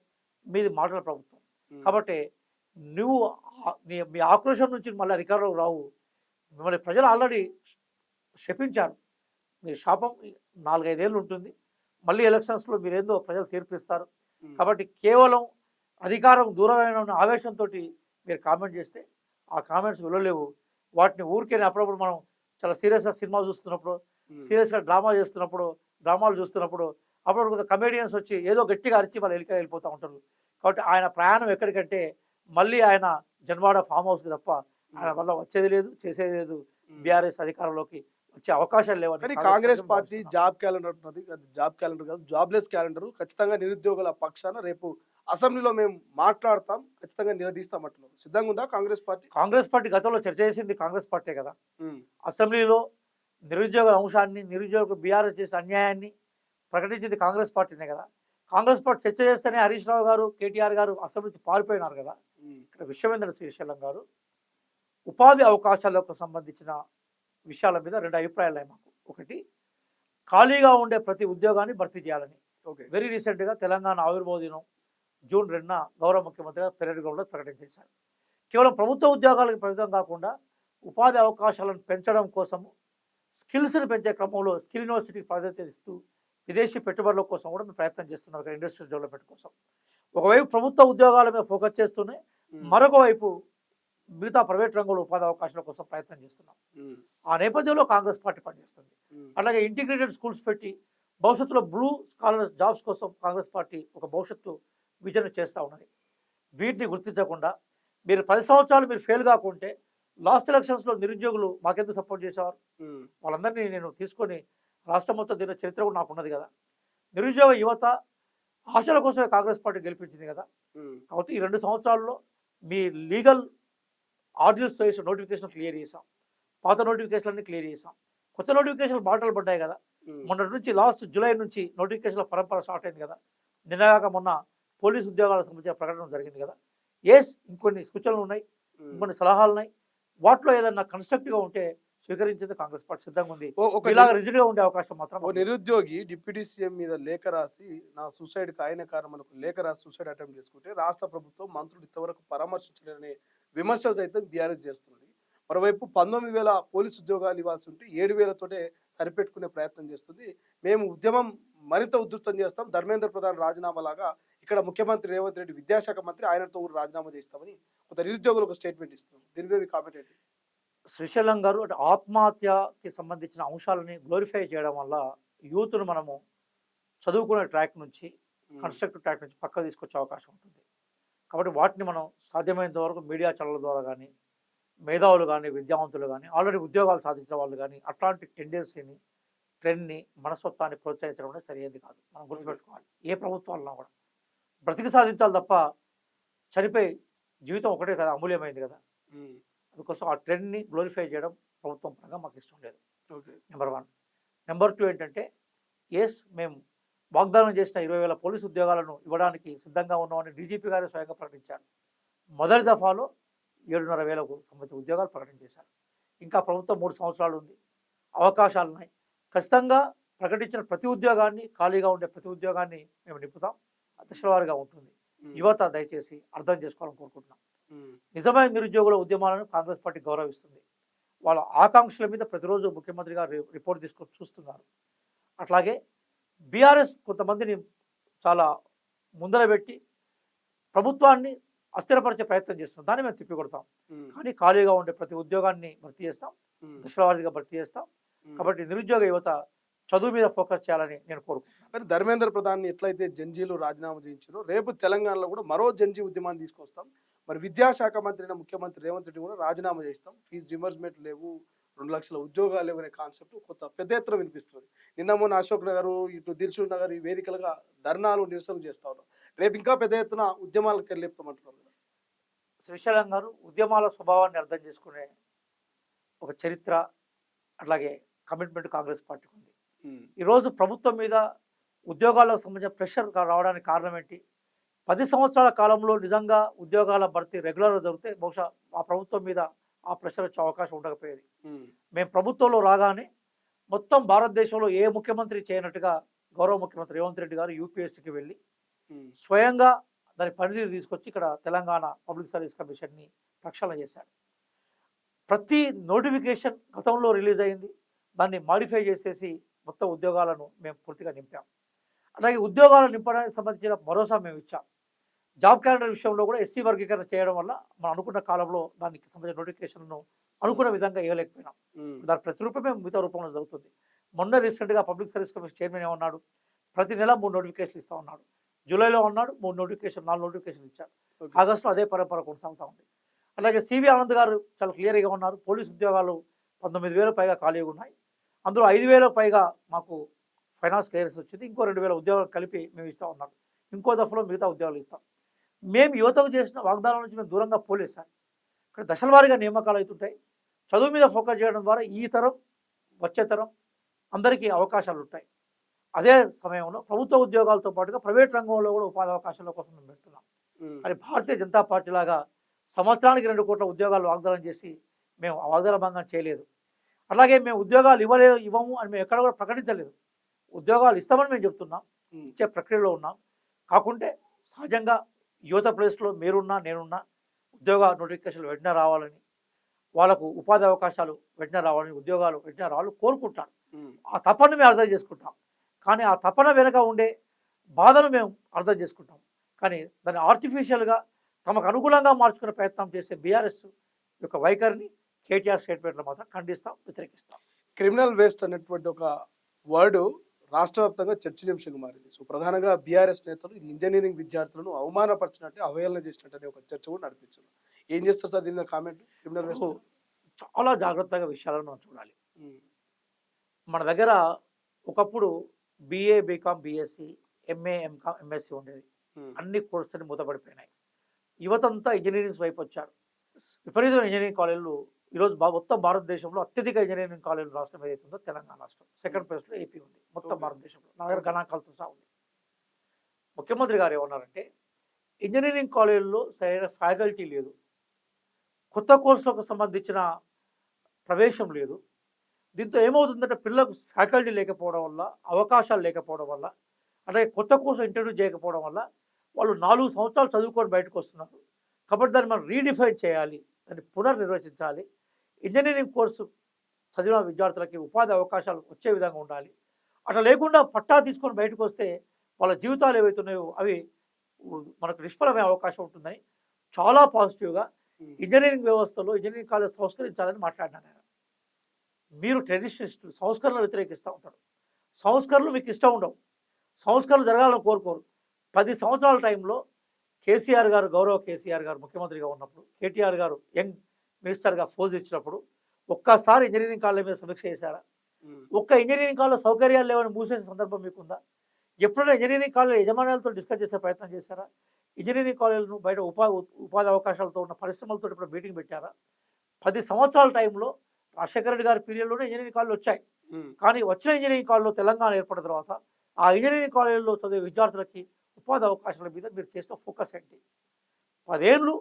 మీది మాటల ప్రభుత్వం.
ఉమ్,
కాబట్టి నువ్వు మీ ఆక్రోశం నుంచి మళ్ళీ అధికారంలోకి రావు. మిమ్మల్ని ప్రజలు ఆల్రెడీ శపించారు. మీ శాపం 4-5 ఏళ్ళు ఉంటుంది. మళ్ళీ ఎలక్షన్స్లో మీరేందో ప్రజలు తీర్పిస్తారు.
ఉమ్,
కాబట్టి కేవలం అధికారం దూరమైన ఆవేశంతో మీరు కామెంట్ చేస్తే ఆ కామెంట్స్ విలువలేవు. వాటిని ఊరికే అప్పుడప్పుడు మనం చాలా సీరియస్గా సినిమా చూస్తున్నప్పుడు,
ఉమ్,
సీరియస్గా డ్రామాలు చూస్తున్నప్పుడు అప్పుడు కొంత కమేడియన్స్ వచ్చి ఏదో గట్టిగా అరిచి వాళ్ళు వెళ్ళిపోతూ ఉంటారు. కాబట్టి ఆయన ప్రయాణం ఎక్కడికంటే మళ్ళీ ఆయన జన్వాడ ఫామ్ హౌస్కి తప్ప ఆయన వల్ల వచ్చేది లేదు, చేసేది లేదు. బీఆర్ఎస్ అధికారంలోకి వచ్చే అవకాశాలు లేవని
కానీ కాంగ్రెస్ పార్టీ జాబ్ క్యాలెండర్ ఉన్నది. అది జాబ్ క్యాలెండర్ కాదు, జాబ్లెస్ క్యాలెండర్. ఖచ్చితంగా నిరుద్యోగుల పక్షాన రేపు అసెంబ్లీలో మేము మాట్లాడతాం, ఖచ్చితంగా నిలదీస్తాం అంటున్నారు. సిద్ధంగా ఉందా కాంగ్రెస్ పార్టీ?
కాంగ్రెస్ పార్టీ గతంలో చర్చ చేసింది కాంగ్రెస్ పార్టీ కదా.
ఉమ్,
అసెంబ్లీలో నిరుద్యోగుల అంశాన్ని, నిరుద్యోగులకు బీఆర్ఎస్ చేసిన అన్యాయాన్ని ప్రకటించింది కాంగ్రెస్ పార్టీనే కదా. కాంగ్రెస్ పార్టీ చర్చ చేస్తేనే హరీష్ రావు గారు, కేటీఆర్ గారు అసెంబ్లీ నుంచి పారిపోయినారు కదా.
ఉమ్,
ఇక్కడ విషయం ఏంటంటే శ్రీశైలం గారు, ఉపాధి అవకాశాలకు సంబంధించిన విషయాల మీద 2 అభిప్రాయాలు ఉన్నాయి మాకు. ఒకటి, ఖాళీగా ఉండే ప్రతి ఉద్యోగాన్ని భర్తీ చేయాలని.
ఓకే.
వెరీ రీసెంట్గా తెలంగాణ ఆవిర్భావ దినం జూన్ 2న గౌరవ ముఖ్యమంత్రిగా పెరేడ్ గ్రౌండ్లో ప్రకటన చేశారు. కేవలం ప్రభుత్వ ఉద్యోగాలకు పరిమితం కాకుండా ఉపాధి అవకాశాలను పెంచడం కోసము, స్కిల్స్ని పెంచే క్రమంలో స్కిల్ యూనివర్సిటీకి ప్రాధాన్యత ఇస్తూ విదేశీ పెట్టుబడుల కోసం కూడా మేము ప్రయత్నం చేస్తున్నాం. ఇక్కడ ఇండస్ట్రీస్ డెవలప్మెంట్ కోసం ఒకవైపు ప్రభుత్వ ఉద్యోగాల మీద ఫోకస్ చేస్తూనే మరొక వైపు మిగతా ప్రైవేట్ రంగంలో ఉపాధి అవకాశాల కోసం ప్రయత్నం చేస్తున్నాం.
ఉమ్,
ఆ నేపథ్యంలో కాంగ్రెస్ పార్టీ పనిచేస్తుంది.
ఉమ్,
అలాగే ఇంటిగ్రేటెడ్ స్కూల్స్ పెట్టి భవిష్యత్తులో బ్లూ స్కాలర్ జాబ్స్ కోసం కాంగ్రెస్ పార్టీ ఒక భవిష్యత్తు విజన్ చేస్తూ ఉన్నది. వీటిని గుర్తించకుండా మీరు 10 సంవత్సరాలు మీరు ఫెయిల్ కాకుంటే లాస్ట్ ఎలక్షన్స్లో నిరుద్యోగులు మాకెందుకు సపోర్ట్ చేసేవారు?
ఉమ్,
వాళ్ళందరినీ నేను తీసుకొని రాష్ట్రం మొత్తం దీని చరిత్ర కూడా నాకు ఉన్నది కదా. నిరుద్యోగ యువత ఆశల కోసమే కాంగ్రెస్ పార్టీ గెలిపించింది కదా.
ఉమ్,
కాబట్టి ఈ 2 సంవత్సరాల్లో మీ లీగల్ ఆర్డినెన్స్తో వేసిన నోటిఫికేషన్ క్లియర్ చేసాం, పాత నోటిఫికేషన్లన్నీ క్లియర్ చేసాం, కొత్త నోటిఫికేషన్లు బాటలు పడ్డాయి కదా.
ఉమ్,
మొన్నటి నుంచి లాస్ట్ జూలై నుంచి నోటిఫికేషన్ల పరంపర స్టార్ట్ అయింది కదా. నిన్నగాక మొన్న పోలీస్ ఉద్యోగాలకు సంబంధించిన ప్రకటన జరిగింది కదా. ఇంకొన్ని సూచనలు ఉన్నాయి,
ఉమ్.
ఇంకొన్ని సలహాలు ఉన్నాయి. వాటిలో ఏదన్నా కన్స్ట్రక్టివ్గా ఉంటే స్వీకరించేది కాంగ్రెస్ పార్టీ సిద్ధంగా ఉంది.
ఒక
ఇలాగ రిజిడ్గా ఉండే అవకాశం మాత్రం
ఓ నిరుద్యోగి డిప్యూటీ సీఎం మీద లేఖ రాసి నా సూసైడ్కి ఆయన కారణం లేఖ రాసి సూసైడ్ అటెంప్ట్ చేసుకుంటే రాష్ట్ర ప్రభుత్వం మంత్రులు ఇంతవరకు పరామర్శించలేని విమర్శలు సైతం బీఆర్ఎస్ చేస్తున్నది. మరోవైపు 19,000 పోలీసు ఉద్యోగాలు ఇవ్వాల్సి ఉంటే 7,000తోటే సరిపెట్టుకునే ప్రయత్నం చేస్తుంది. మేము ఉద్యమం మరింత ఉధృతం చేస్తాం, ధర్మేంద్ర ప్రధాన్ రాజీనామా లాగా ఇక్కడ ముఖ్యమంత్రి రేవంత్ రెడ్డి విద్యాశాఖ మంత్రి ఆయనతో కూడా రాజీనామా చేస్తామని కొంత నిరుద్యోగులకు స్టేట్మెంట్ ఇస్తున్నారు. దీని మీద మీ కామెంట్ ఏంటి?
శ్రీశైలం గారు, అంటే ఆత్మహత్యకి సంబంధించిన అంశాలని గ్లోరిఫై చేయడం వల్ల యూత్ను మనము చదువుకునే ట్రాక్ నుంచి, కన్స్ట్రక్టివ్ ట్రాక్ నుంచి పక్కకు తీసుకొచ్చే అవకాశం ఉంటుంది. కాబట్టి వాటిని మనం సాధ్యమైనంత వరకు మీడియా ఛానళ్ళ ద్వారా కానీ, మేధావులు కానీ, విద్యావంతులు కానీ, ఆల్రెడీ ఉద్యోగాలు సాధించిన వాళ్ళు కానీ అట్లాంటి టెండెన్సీని, ట్రెండ్ని, మనస్తత్వాన్ని ప్రోత్సహించడం అనేది సరైనది కాదు. మనం గుర్తుపెట్టుకోవాలి. ఏ ప్రభుత్వాలన్నా కూడా బ్రతికి సాధించాలి తప్ప చనిపోయి జీవితం ఒకటే కదా, అమూల్యమైంది కదా.
ఉమ్,
అందుకోసం ఆ ట్రెండ్ని గ్లోరిఫై చేయడం ప్రభుత్వం పరంగా మాకు ఇష్టం లేదు.
ఓకే.
నెంబర్ 1. నెంబర్ 2 ఏంటంటే మేము వాగ్దానం చేసిన 20,000 పోలీసు ఉద్యోగాలను ఇవ్వడానికి సిద్ధంగా ఉన్నామని డీజీపీ గారే స్వయంగా ప్రకటించారు. మొదటి దఫాలో 7,500కు సంబంధించిన ఉద్యోగాలు ప్రకటన చేశారు. ఇంకా ప్రభుత్వం 3 సంవత్సరాలు ఉంది, అవకాశాలు ఉన్నాయి. ఖచ్చితంగా ప్రకటించిన ప్రతి ఉద్యోగాన్ని, ఖాళీగా ఉండే ప్రతి ఉద్యోగాన్ని మేము నింపుతాం. దశలవారీగా ఉంటుంది. యువత దయచేసి అర్థం చేసుకోవాలని కోరుకుంటున్నాం. నిజమైన నిరుద్యోగుల ఉద్యమాలను కాంగ్రెస్ పార్టీ గౌరవిస్తుంది. వాళ్ళ ఆకాంక్షల మీద ప్రతిరోజు ముఖ్యమంత్రి గారు రిపోర్ట్ తీసుకొని చూస్తున్నారు. అట్లాగే బీఆర్ఎస్ కొంతమందిని చాలా ముందర పెట్టి ప్రభుత్వాన్ని అస్థిరపరిచే ప్రయత్నం చేస్తున్నాం. దాన్ని మేము తిప్పికొడతాం. కానీ ఖాళీగా ఉండే ప్రతి ఉద్యోగాన్ని భర్తీ చేస్తాం, దశలవారీగా భర్తీ చేస్తాం. కాబట్టి నిరుద్యోగ యువత చదువు మీద ఫోకస్ చేయాలని నేను కోరుకుంటున్నాను.
మరి ధర్మేంద్ర ప్రధాన్ ఎట్లయితే జంజీలు రాజీనామా చేయించారో రేపు తెలంగాణలో కూడా మరో జంజీ ఉద్యమాన్ని తీసుకొస్తాం. మరి విద్యాశాఖ మంత్రి అయిన ముఖ్యమంత్రి రేవంత్ రెడ్డి కూడా రాజీనామా చేస్తాం, ఫీజు రిమర్స్మెంట్ లేవు, 2 లక్షల ఉద్యోగాలు లేవు అనే కాన్సెప్ట్ కొత్త పెద్ద ఎత్తున వినిపిస్తుంది. నిన్న మొన్న అశోక్ నగర్, ఇటు దిల్సుఖ్ నగర్ ఈ వేదికలుగా ధర్నాలు నిరసనలు చేస్తా ఉన్నారు. రేపు ఇంకా పెద్ద ఎత్తున ఉద్యమాలకు తెరలేపుతామంటున్నారు కదా.
శ్రీశైలం గారు ఉద్యమాల స్వభావాన్ని అర్థం చేసుకునే ఒక చరిత్ర, అట్లాగే కమిట్మెంట్ కాంగ్రెస్ పార్టీకి ఉంది. ఈరోజు ప్రభుత్వం మీద ఉద్యోగాలకు సంబంధించిన ప్రెషర్ రావడానికి కారణం ఏంటి? 10 సంవత్సరాల కాలంలో నిజంగా ఉద్యోగాల భర్తీ రెగ్యులర్గా జరిగితే బహుశా ఆ ప్రభుత్వం మీద ఆ ప్రెషర్ వచ్చే అవకాశం ఉండకపోయేది. మేము ప్రభుత్వంలో రాగానే మొత్తం భారతదేశంలో ఏ ముఖ్యమంత్రి చేయనట్టుగా గౌరవ ముఖ్యమంత్రి రేవంత్ రెడ్డి గారు యూపీఎస్సీకి వెళ్ళి స్వయంగా దాని పనితీరు తీసుకొచ్చి ఇక్కడ తెలంగాణ పబ్లిక్ సర్వీస్ కమిషన్ని ప్రక్షాళన చేశాడు. ప్రతి నోటిఫికేషన్ గతంలో రిలీజ్ అయింది, దాన్ని మాడిఫై చేసేసి మొత్తం ఉద్యోగాలను మేము పూర్తిగా నింపాం. అలాగే ఉద్యోగాలను నింపడానికి సంబంధించిన భరోసా మేము ఇచ్చాం. జాబ్ క్యాలెండర్ విషయంలో కూడా ఎస్సీ వర్గీకరణ చేయడం వల్ల మనం అనుకున్న కాలంలో దానికి సంబంధించిన నోటిఫికేషన్ను అనుకున్న విధంగా ఇవ్వలేకపోయినాం. దాని ప్రతి రూపం మేము మిగతా రూపంలో జరుగుతుంది. మొన్న రీసెంట్గా పబ్లిక్ సర్వీస్ కమిషన్ చైర్మన్ ఏమన్నాడు, ప్రతి నెల 3 నోటిఫికేషన్లు ఇస్తా ఉన్నాడు. జూలైలో ఉన్నాడు 4 నోటిఫికేషన్లు ఇచ్చారు. ఆగస్టులో అదే పరంపర కొనసాగుతూ ఉంది. అలాగే సివి ఆనంద్ గారు చాలా క్లియర్గా ఉన్నారు, పోలీసు ఉద్యోగాలు 19,000 పైగా ఖాళీగా ఉన్నాయి, అందులో 5,000 పైగా మాకు ఫైనాన్స్ క్లియరెన్స్ వచ్చింది, ఇంకో 2,000 ఉద్యోగాలు కలిపి మేము ఇస్తూ ఉన్నాం, ఇంకో దఫలో మిగతా ఉద్యోగాలు ఇస్తాం. మేము యువతకు చేసిన వాగ్దానాల నుంచి మేము దూరంగా పోలేదు సార్. ఇక్కడ దశల వారీగా నియామకాలు అవుతుంటాయి. చదువు మీద ఫోకస్ చేయడం ద్వారా ఈ తరం వచ్చే తరం అందరికీ అవకాశాలు ఉంటాయి. అదే సమయంలో ప్రభుత్వ ఉద్యోగాలతో పాటుగా ప్రైవేట్ రంగంలో కూడా ఉపాధి అవకాశాల కోసం మేము పెడుతున్నాం. కానీ భారతీయ జనతా పార్టీ లాగా సంవత్సరానికి 2 కోట్ల ఉద్యోగాలు వాగ్దానం చేసి మేము వాగ్దాన భంగం చేయలేదు. అలాగే మేము ఉద్యోగాలు ఇవ్వము అని మేము ఎక్కడ కూడా ప్రకటించలేదు. ఉద్యోగాలు ఇస్తామని మేము చెప్తున్నాం, ఇచ్చే ప్రక్రియలో ఉన్నాం. కాకుంటే సహజంగా యువత ప్లేస్లో మీరున్నా నేనున్నా ఉద్యోగ నోటిఫికేషన్లు వెంటనే రావాలని, వాళ్ళకు ఉపాధి అవకాశాలు వెంటనే రావాలని, ఉద్యోగాలు వెంటనే రావాలని కోరుకుంటాను. ఆ తపన మేము అర్థం చేసుకుంటాం. కానీ ఆ తపన వెనక ఉండే బాధను మేము అర్థం చేసుకుంటాం. కానీ దాన్ని ఆర్టిఫిషియల్గా తమకు అనుకూలంగా మార్చుకునే ప్రయత్నం చేసే బీఆర్ఎస్ యొక్క వైఖరిని కేటీఆర్ స్టేట్మెంట్లో మాత్రం ఖండిస్తాం, వ్యతిరేకిస్తాం.
క్రిమినల్ వేస్ట్ అనేటువంటి ఒక వర్డ్ రాష్ట్ర వ్యాప్తంగా చర్చనీయాంశంగా మారింది. సో ప్రధానంగా బీఆర్ఎస్ నేతలు ఇది ఇంజనీరింగ్ విద్యార్థులను అవమానపరిచినట్టే, అవహేళన చేసినట్టు అనే ఒక చర్చ కూడా నడిపించారు. ఏం చేస్తారు సార్ దీని కామెంట్? క్రిమినల్ వేస్ట్
చాలా జాగ్రత్తగా విషయాలను మనం చూడాలి. మన దగ్గర ఒకప్పుడు BA, BCom, BSc, MA, MCom, MSc ఉండేది. అన్ని కోర్సులు మూతపడిపోయినాయి. యువతంతా ఇంజనీరింగ్ వైపు వచ్చారు. విపరీతమైన ఇంజనీరింగ్ కాలేజీలు ఈరోజు మొత్తం భారతదేశంలో అత్యధిక ఇంజనీరింగ్ కాలేజీల రాష్ట్రం ఏదైతుందో తెలంగాణ రాష్ట్రం, సెకండ్ ప్లేస్లో ఏపీ ఉంది మొత్తం భారతదేశంలో. నా దగ్గర గణాంకాలతో సహా ఉంది. ముఖ్యమంత్రి గారు ఏమన్నారంటే ఇంజనీరింగ్ కాలేజీల్లో సరైన ఫ్యాకల్టీ లేదు, కొత్త కోర్సులకు సంబంధించిన ప్రవేశం లేదు. దీంతో ఏమవుతుందంటే పిల్లలకు ఫ్యాకల్టీ లేకపోవడం వల్ల, అవకాశాలు లేకపోవడం వల్ల, అలాగే కొత్త కోర్సు ఇంట్రడ్యూస్ చేయకపోవడం వల్ల వాళ్ళు 4 సంవత్సరాలు చదువుకొని బయటకు వస్తున్నారు. కాబట్టి దాన్ని మనం రీడిఫైన్ చేయాలి, దాన్ని పునర్నిర్వచించాలి. ఇంజనీరింగ్ కోర్సు చదివిన విద్యార్థులకి ఉపాధి అవకాశాలు వచ్చే విధంగా ఉండాలి. అట్లా లేకుండా పట్టా తీసుకొని బయటకు వస్తే వాళ్ళ జీవితాలు ఏవైతున్నాయో అవి మనకు నిష్ఫలమయ్యే అవకాశం ఉంటుందని చాలా పాజిటివ్గా ఇంజనీరింగ్ వ్యవస్థలో ఇంజనీరింగ్ కాలేజ్ సంస్కరించాలని మాట్లాడినాను. నేను, మీరు ట్రెడిషనలిస్టులు సంస్కరణలు వ్యతిరేకిస్తూ ఉంటారు. సంస్కరణలు మీకు ఇష్టం ఉండవు, సంస్కరణలు జరగాలని కోరుకోరు. 10 సంవత్సరాల టైంలో కేసీఆర్ గారు, గౌరవ కేసీఆర్ గారు ముఖ్యమంత్రిగా ఉన్నప్పుడు, కేటీఆర్ గారు యంగ్ మినిస్టర్గా ఫోజ్ ఇచ్చినప్పుడు ఒక్కసారి ఇంజనీరింగ్ కాలేజ్ మీద సమీక్ష చేశారా? ఒక్క ఇంజనీరింగ్ కాలేజ్ సౌకర్యాలు లేవని మూసేసే సందర్భం మీకుందా? ఎప్పుడైనా ఇంజనీరింగ్ కాలేజ్ యజమానులతో డిస్కస్ చేసే ప్రయత్నం చేశారా? ఇంజనీరింగ్ కాలేజీలను బయట ఉపాధి అవకాశాలతో ఉన్న పరిశ్రమలతో ఇప్పుడు మీటింగ్ పెట్టారా? 10 సంవత్సరాల టైంలో రాజశేఖర రెడ్డి గారి పీరియడ్లోనే ఇంజనీరింగ్ కాలేజీలు వచ్చాయి.
ఉమ్,
కానీ వచ్చిన ఇంజనీరింగ్ కాలేజ్లో తెలంగాణ ఏర్పడిన తర్వాత ఆ ఇంజనీరింగ్ కాలేజీలో చదివే విద్యార్థులకి ఉపాధి అవకాశాల మీద మీరు చేసిన ఫోకస్ ఏంటి? 10 ఏళ్ళు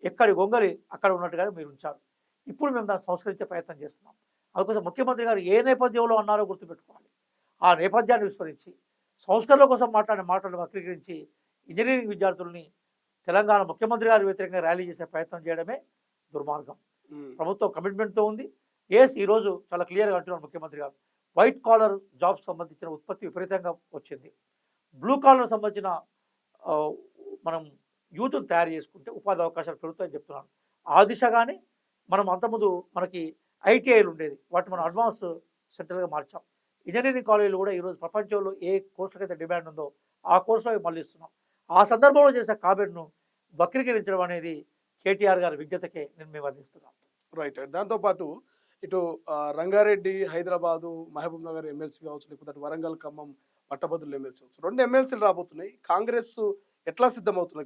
ఎక్కడి గొంగలి అక్కడ ఉన్నట్టుగానే మీరు ఉంచారు. ఇప్పుడు మేము దాన్ని సంస్కరించే ప్రయత్నం చేస్తున్నాం. అందుకోసం ముఖ్యమంత్రి గారు ఏ నేపథ్యంలో అన్నారో గుర్తుపెట్టుకోవాలి. ఆ నేపథ్యాన్ని విస్మరించి సంస్కరణల కోసం మాట్లాడిన మాటలను వక్రీకరించి ఇంజనీరింగ్ విద్యార్థుల్ని తెలంగాణ ముఖ్యమంత్రి గారి వ్యతిరేకంగా ర్యాలీ చేసే ప్రయత్నం చేయడమే దుర్మార్గం.
ఉమ్,
ప్రభుత్వం కమిట్మెంట్తో ఉంది. ఈరోజు చాలా క్లియర్గా అంటున్నారు ముఖ్యమంత్రి గారు. వైట్ కాలర్ జాబ్స్ సంబంధించిన ఉత్పత్తి విపరీతంగా వచ్చింది. బ్లూ కాలర్ సంబంధించిన ఆ, మనం యూత్ను తయారు చేసుకుంటే ఉపాధి అవకాశాలు పెరుగుతాయని చెప్తున్నాను. ఆ దిశగానే మనం అంతకుముందు మనకి ఐటీఐలు ఉండేది, వాటిని మనం
Yes.
అడ్వాన్స్ సెంటర్గా మార్చాం. ఇంజనీరింగ్ కాలేజీలు కూడా ఈరోజు ప్రపంచంలో ఏ కోర్సులకైతే డిమాండ్ ఉందో ఆ కోర్సులో అవి మళ్ళీ ఇస్తున్నాం. ఆ సందర్భంలో చేసిన కామెంట్ను వక్రీకరించడం అనేది కేటీఆర్ గారి విజ్ఞతకే నేను మేము అందిస్తున్నాం.
రైట్. దాంతోపాటు ఇటు రంగారెడ్డి, హైదరాబాదు, మహబూబ్ నగర్ ఎమ్మెల్సీ కావచ్చు, లేకపోతే అటు వరంగల్, ఖమ్మం పట్టభద్రుల ఎమ్మెల్సీ కావచ్చు. 2 ఎమ్మెల్సీలు రాబోతున్నాయి. కాంగ్రెస్ ఎట్లా సిద్ధమవుతుంది?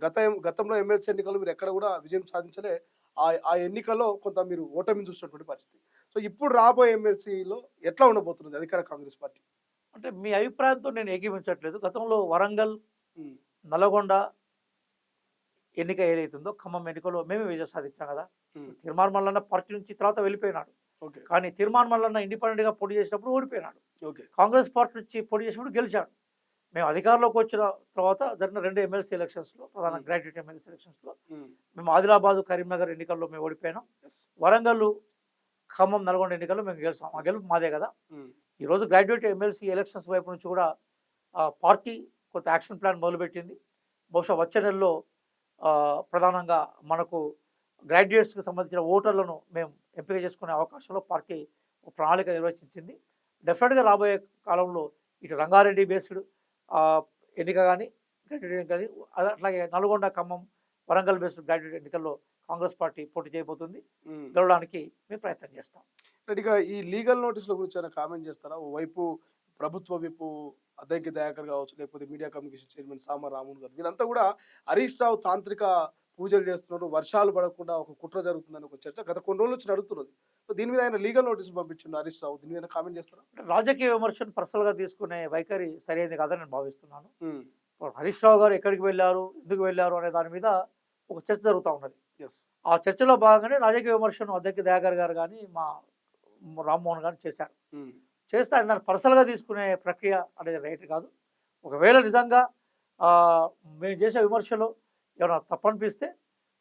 గతంలో ఎమ్మెల్సీ ఎన్నికల్లో మీరు ఎక్కడ కూడా విజయం సాధించలే. ఆ ఎన్నికల్లో కొంత మీరు ఓటమిని చూసినటువంటి పరిస్థితి. సో ఇప్పుడు రాబోయే ఎమ్మెల్సీలో ఎట్లా ఉండబోతున్నది అధికార కాంగ్రెస్ పార్టీ?
అంటే మీ అభిప్రాయంతో నేను ఏకీవించట్లేదు. గతంలో వరంగల్,
ఉమ్,
నల్గొండ ఎన్నిక ఏదైతుందో ఖమ్మం ఎన్నికలో మేమే విజయం సాధించాం కదా.
ఉమ్,
తీర్మాన్ మల్లన్న పార్టీ నుంచి తర్వాత వెళ్ళిపోయినాడు.
ఓకే,
కానీ తీర్మాన్ మల్లన్న ఇండిపెండెంట్గా పోటీ చేసినప్పుడు ఓడిపోయినాడు.
ఓకే,
కాంగ్రెస్ పార్టీ నుంచి పోటీ చేసినప్పుడు గెలిచాడు. మేము అధికారంలోకి వచ్చిన తర్వాత జరిగిన 2 ఎమ్మెల్సీ ఎలక్షన్స్లో, ప్రధాన గ్రాడ్యుయేట్ ఎమ్మెల్సీ ఎలక్షన్స్లో
ఉమ్,
మేము ఆదిలాబాదు, కరీంనగర్ ఎన్నికల్లో మేము ఓడిపోయినాం.
yes,
వరంగల్, ఖమ్మం, నల్గొండ ఎన్నికల్లో మేము గెలిచాం. ఆ గెలుపు మాదే కదా.
ఉమ్,
ఈరోజు గ్రాడ్యుయేట్ ఎమ్మెల్సీ ఎలక్షన్స్ వైపు నుంచి కూడా పార్టీ కొంత యాక్షన్ ప్లాన్ మొదలుపెట్టింది. బహుశా వచ్చే నెలలో ప్రధానంగా మనకు గ్రాడ్యుయేట్స్కి సంబంధించిన ఓటర్లను మేము ఎంపిక చేసుకునే అవకాశంలో పార్టీ ఒక ప్రణాళిక నిర్వచించింది. డెఫినెట్గా రాబోయే కాలంలో ఇటు రంగారెడ్డి బేస్డ్ ఎన్నిక కానీ, గ్రాడ్యుయేట్ ఎన్నిక కానీ, అట్లాగే నల్గొండ, ఖమ్మం, వరంగల్ బేస్డ్ గ్రాడ్యుయేట్ ఎన్నికల్లో కాంగ్రెస్ పార్టీ పోటీ చేయబోతుంది.
ఉమ్.
గెలవడానికి మేము ప్రయత్నం చేస్తాం.
రెడ్డిగా ఈ లీగల్ నోటీసుల గురించి ఏమైనా కామెంట్ చేస్తారా? ఓవైపు ప్రభుత్వ విపు అద్దంకి దయాకర్ కావచ్చు, లేకపోతే మీడియా కమ్యూనికేషన్ చైర్మన్ సామ రాములు గారు, వీళ్ళంతా కూడా హరీష్ రావు తాంత్రిక పూజలు చేస్తున్నారు, వర్షాలు పడకుండా ఒక కుట్ర జరుగుతుందని ఒక చర్చ గత కొన్ని రోజుల నుంచి నడుస్తున్నది. సో దీని మీద ఆయన లీగల్ నోటీసులు పంపించిండు హరీష్ రావు. దీని మీద కామెంట్ చేస్తారా?
అంటే రాజకీయ విమర్శను పర్సనల్గా తీసుకునే వైఖరి సరైనది కాదని నేను భావిస్తున్నాను.
ఉమ్,
ఇప్పుడు హరీష్ రావు గారు ఎక్కడికి వెళ్ళారు, ఎందుకు వెళ్ళారు అనే దాని మీద ఒక చర్చ జరుగుతూ ఉన్నది.
ఎస్,
ఆ చర్చలో భాగంగానే రాజకీయ విమర్శను అద్దెకి దయాకర్ గారు కానీ, మా రామ్మోహన్ గారు చేశారు.
ఉమ్,
చేస్తే ఆయన దాన్ని పర్సనల్గా తీసుకునే ప్రక్రియ అనేది రైట్ కాదు. ఒకవేళ నిజంగా ఆ, మేము చేసే విమర్శలో ఏమైనా తప్పు అనిపిస్తే,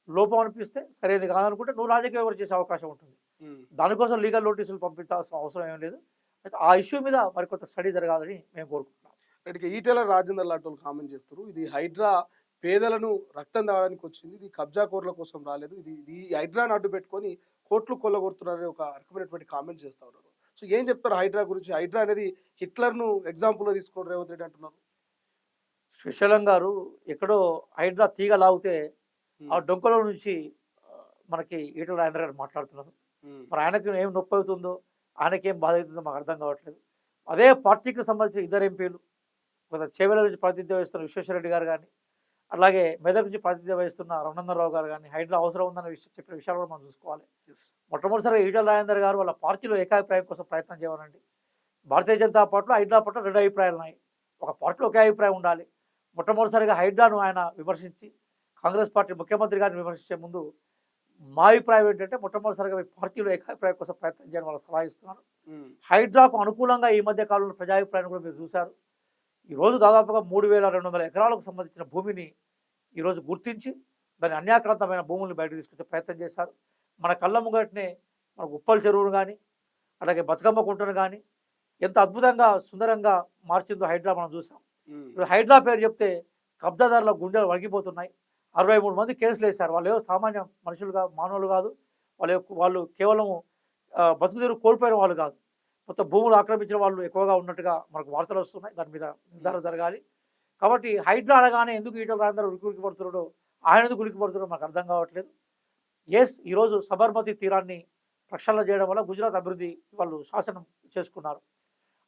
లోపం అనిపిస్తే, సరైనది కాదనుకుంటే నువ్వు రాజకీయ విమర్శ చేసే అవకాశం ఉంటుంది.
ఉమ్.
దానికోసం లీగల్ నోటీసులు పంపించాల్సిన అవసరం ఏం లేదు. అయితే ఆ ఇష్యూ మీద మరికొంత స్టడీ జరగాలని మేము కోరుకుంటున్నాం.
రెడ్డిగా ఈటెల రాజేందర్ లాంటి వాళ్ళు కామెంట్ చేస్తారు, ఇది హైడ్రా పేదలను రక్తం తాగడానికి వచ్చింది, ఇది కబ్జా కోర్ల కోసం రాలేదు, ఇది ఇది ఈ హైడ్రాని అడ్డు పెట్టుకొని కోట్లు కొల్లగొడుతున్నారని ఒక రకమైనటువంటి కామెంట్ చేస్తూ ఉన్నారు. సో ఏం చెప్తారు హైడ్రా గురించి? హైడ్రా అనేది హిట్లర్ను ఎగ్జాంపుల్గా తీసుకోవడం రేవంత్ రెడ్డి అంటున్నారు.
శ్రీశైలం గారు ఎక్కడో హైడ్రా తీగ లాగితే ఆ
ఉమ్,
డొంకలో నుంచి మనకి ఈటల రాజేంద్ర గారు మాట్లాడుతున్నారు.
ఉమ్,
మరి ఆయనకి ఏం నొప్పి అవుతుందో, ఆయనకేం బాధ అవుతుందో మాకు అర్థం కావట్లేదు. అదే పార్టీకి సంబంధించిన ఇద్దరు ఎంపీలు, కొంత చేవెల నుంచి ప్రాతినిధ్యం వహిస్తున్న విశ్వేశ్వరరెడ్డి గారు కానీ, అలాగే మెదక్ నుంచి ప్రాతినిధ్యం వహిస్తున్న రఘునందనరావు గారు కానీ హైడ్రా అవసరం ఉందన్న చెప్పిన విషయాలు కూడా మనం చూసుకోవాలి.
ఎస్,
మొట్టమొదటిసారిగా ఈటల రాజేందర్ గారు వాళ్ళ పార్టీలో ఏకాభిప్రాయం కోసం ప్రయత్నం చేయమనండి. భారతీయ జనతా పార్టీలో హైడ్రా పట్ల 2 అభిప్రాయాలు ఉన్నాయి. ఒక పార్టీలో ఒకే అభిప్రాయం ఉండాలి. మొట్టమొదటిసారిగా హైడ్రాను ఆయన విమర్శించి కాంగ్రెస్ పార్టీ ముఖ్యమంత్రి గారిని విమర్శించే ముందు మా అభిప్రాయం ఏంటంటే మొట్టమొదటిసారిగా మీ పార్టీలో ఏకాభిప్రాయం కోసం ప్రయత్నం చేయాలని వాళ్ళకి సలహా ఇస్తున్నాను.
ఉమ్,
హైడ్రాకు అనుకూలంగా ఈ మధ్య కాలంలో ప్రజాభిప్రాయాన్ని కూడా మీరు చూశారు. ఈరోజు దాదాపుగా 3,200 ఎకరాలకు సంబంధించిన భూమిని ఈరోజు గుర్తించి దాని అన్యాక్రాంతమైన భూములను బయటకు తీసుకొచ్చే ప్రయత్నం చేశారు. మన కళ్ళ ముంగటనే మనకు ఉప్పల్ చెరువును కానీ, అలాగే బతుకమ్మ కుంటను కానీ ఎంత అద్భుతంగా సుందరంగా మార్చిందో హైడ్రా మనం చూసాం.
ఉమ్,
ఇప్పుడు హైడ్రా పేరు చెప్తే కబ్జాదారుల గుండెలు వణికిపోతున్నాయి. 63 మంది కేసులు వేశారు. వాళ్ళు ఎవరు సామాన్య మనుషులుగా మానవులు కాదు. వాళ్ళు కేవలం బతుకుదెరువు కోల్పోయిన వాళ్ళు కాదు. మొత్తం భూములు ఆక్రమించిన వాళ్ళు ఎక్కువగా ఉన్నట్టుగా మనకు వార్తలు వస్తున్నాయి. దాని మీద నిర్ధారణ జరగాలి. కాబట్టి హైడ్రా అనగానే ఎందుకు ఈటల రాజేందర్ ఉలికి పడుతున్నాడో, ఆయన ఎందుకు ఉలికి పడుతున్నాడో మనకు అర్థం కావట్లేదు. ఈరోజు సబర్మతి తీరాన్ని ప్రక్షాళన చేయడం వల్ల గుజరాత్ అభివృద్ధి వాళ్ళు శాసనం చేసుకున్నారు.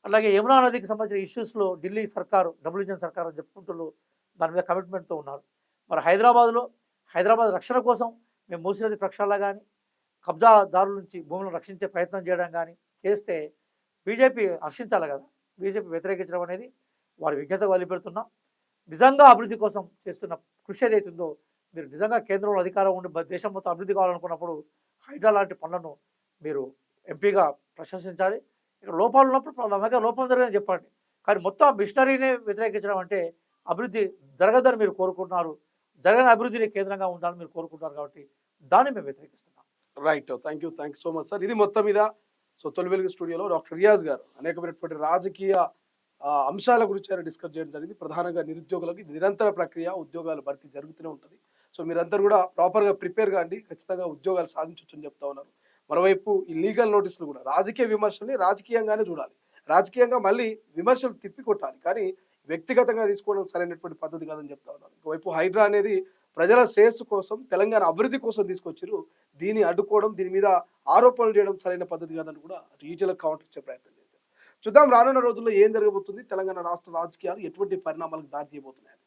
అలాగే యమునా నదికి సంబంధించిన ఇష్యూస్లో ఢిల్లీ సర్కారు డబుల్ ఇంజన్ సర్కారు అని చెప్పుకుంటూ దాని మీద కమిట్మెంట్తో ఉన్నారు. మరి హైదరాబాద్ రక్షణ కోసం మేము మూసీ నది ప్రక్షాళన కానీ, కబ్జాదారుల నుంచి భూములను రక్షించే ప్రయత్నం చేయడం కానీ చేస్తే బీజేపీ హర్షించాలి కదా. బీజేపీ వ్యతిరేకించడం అనేది వారి విజ్ఞతకు వదిలిపెడుతున్నాం. నిజంగా అభివృద్ధి కోసం చేస్తున్న కృషి ఏదైతుందో, మీరు నిజంగా కేంద్రంలో అధికారం ఉండి దేశం మొత్తం అభివృద్ధి కావాలనుకున్నప్పుడు హైడ్రా లాంటి పనులను మీరు ఎంపీగా ప్రశంసించాలి. ఇక్కడ లోపాలు ఉన్నప్పుడు నా దగ్గర లోపం జరిగిందని చెప్పండి. కానీ మొత్తం మిషనరీనే వ్యతిరేకించడం అంటే అభివృద్ధి జరగదని మీరు కోరుకుంటున్నారు. జరగని అభివృద్ధిని కేంద్రంగా ఉండాలని మీరు కోరుకుంటున్నారు కాబట్టి దాన్ని మేము వ్యతిరేకిస్తున్నాం.
Right. Thank you so much sir. ఇది మొత్తం మీద సో తొలి వెలుగు స్టూడియోలో డాక్టర్ రియాజ్ గారు అనేకమైనటువంటి రాజకీయ అంశాల గురించి ఆయన డిస్కస్ చేయడం జరిగింది. ప్రధానంగా నిరుద్యోగులకు ఇది నిరంతర ప్రక్రియ, ఉద్యోగాల భర్తీ జరుగుతూనే ఉంటుంది. సో మీరందరూ కూడా ప్రాపర్గా ప్రిపేర్ కాండి, ఖచ్చితంగా ఉద్యోగాలు సాధించవచ్చని చెప్తా ఉన్నారు. మరోవైపు ఈ లీగల్ నోటీసులు కూడా రాజకీయ విమర్శల్ని రాజకీయంగానే చూడాలి, రాజకీయంగా మళ్ళీ విమర్శలు తిప్పికొట్టాలి, కానీ వ్యక్తిగతంగా తీసుకోవడం సరైనటువంటి పద్ధతి కాదని చెప్తా ఉన్నారు. ఇంకోవైపు హైడ్రా అనేది ప్రజల శ్రేయస్సు కోసం, తెలంగాణ అభివృద్ధి కోసం తీసుకొచ్చారు. దీన్ని అడ్డుకోవడం, దీని మీద ఆరోపణలు చేయడం సరైన పద్ధతి కాదని కూడా రీజనల్ కౌంటర్ ఇచ్చే ప్రయత్నం చేశారు. చూద్దాం రానున్న రోజుల్లో ఏం జరగబోతుంది, తెలంగాణ రాష్ట్ర రాజకీయాలు ఎటువంటి పరిణామాలకు దారి తీయబోతున్నాయి.